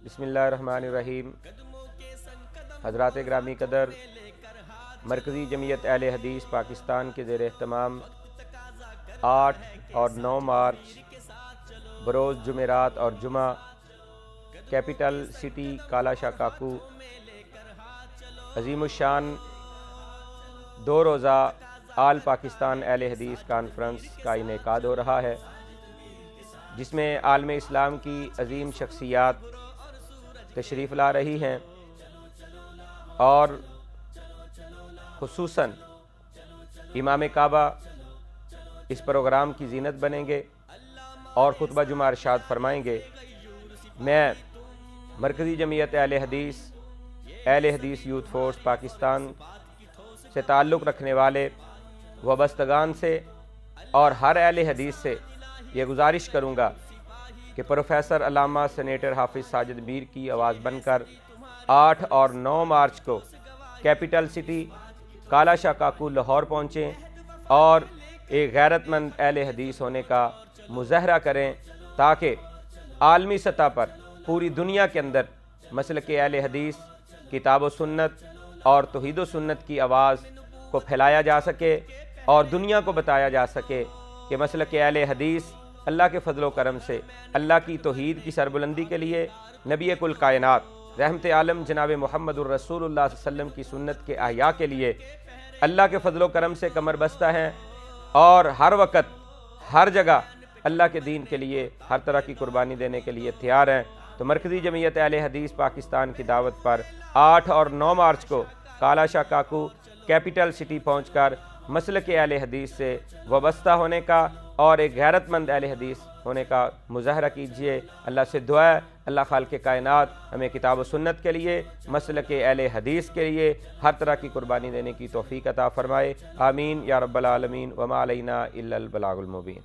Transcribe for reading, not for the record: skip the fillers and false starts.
بسم اللہ الرحمن الرحیم۔ حضرات گرامی قدر، مرکزی جمعیت اہل حدیث پاکستان کے زیر اہتمام 8 اور 9 مارچ بروز جمعرات اور جمعہ کیپٹل سٹی کالا شاہ کاکو عظیم الشان 2 روزہ آل پاکستان اہل حدیث کانفرنس کا انعقاد ہو رہا ہے، جس میں عالم اسلام کی عظیم شخصیات تشریف لا رہی ہیں اور خصوصاً امام کعبہ اس پروگرام کی زینت بنیں گے اور خطبہ جمعہ ارشاد فرمائیں گے۔ میں مرکزی جمعیت اہل حدیث یوتھ فورس پاکستان سے تعلق رکھنے والے وابستگان سے اور ہر اہل حدیث سے یہ گزارش کروں گا کہ پروفیسر علامہ سینیٹر حافظ ساجد میر کی آواز بن کر 8 اور 9 مارچ کو کیپٹل سٹی کالا شاہ کاکو لاہور پہنچیں اور ایک غیرت مند اہل حدیث ہونے کا مظاہرہ کریں، تاکہ عالمی سطح پر پوری دنیا کے اندر مسلک اہل حدیث، کتاب و سنت اور توحید و سنت کی آواز کو پھیلایا جا سکے اور دنیا کو بتایا جا سکے کہ مسلک اہل حدیث اللہ کے فضل و کرم سے اللہ کی توحید کی سربلندی کے لیے، نبی کل کائنات رحمت عالم جناب محمد الرسول اللہ صلی اللہ علیہ وسلم کی سنت کے احیاء کے لیے اللہ کے فضل و کرم سے کمر بستہ ہیں اور ہر وقت ہر جگہ اللہ کے دین کے لیے ہر طرح کی قربانی دینے کے لیے تیار ہیں۔ تو مرکزی جمعیت اہل حدیث پاکستان کی دعوت پر 8 اور 9 مارچ کو کالا شاہ کاکو کیپٹل سٹی پہنچ کر مسلک اہل حدیث سے وابستہ ہونے کا اور ایک غیرت مند اہل حدیث ہونے کا مظاہرہ کیجئے۔ اللہ سے دعا ہے اللہ خالق کائنات ہمیں کتاب و سنت کے لیے، مسلک اہل حدیث کے لیے ہر طرح کی قربانی دینے کی توفیق عطا فرمائے، آمین یا رب العالمین، وما علینا الا البلاغ المبین۔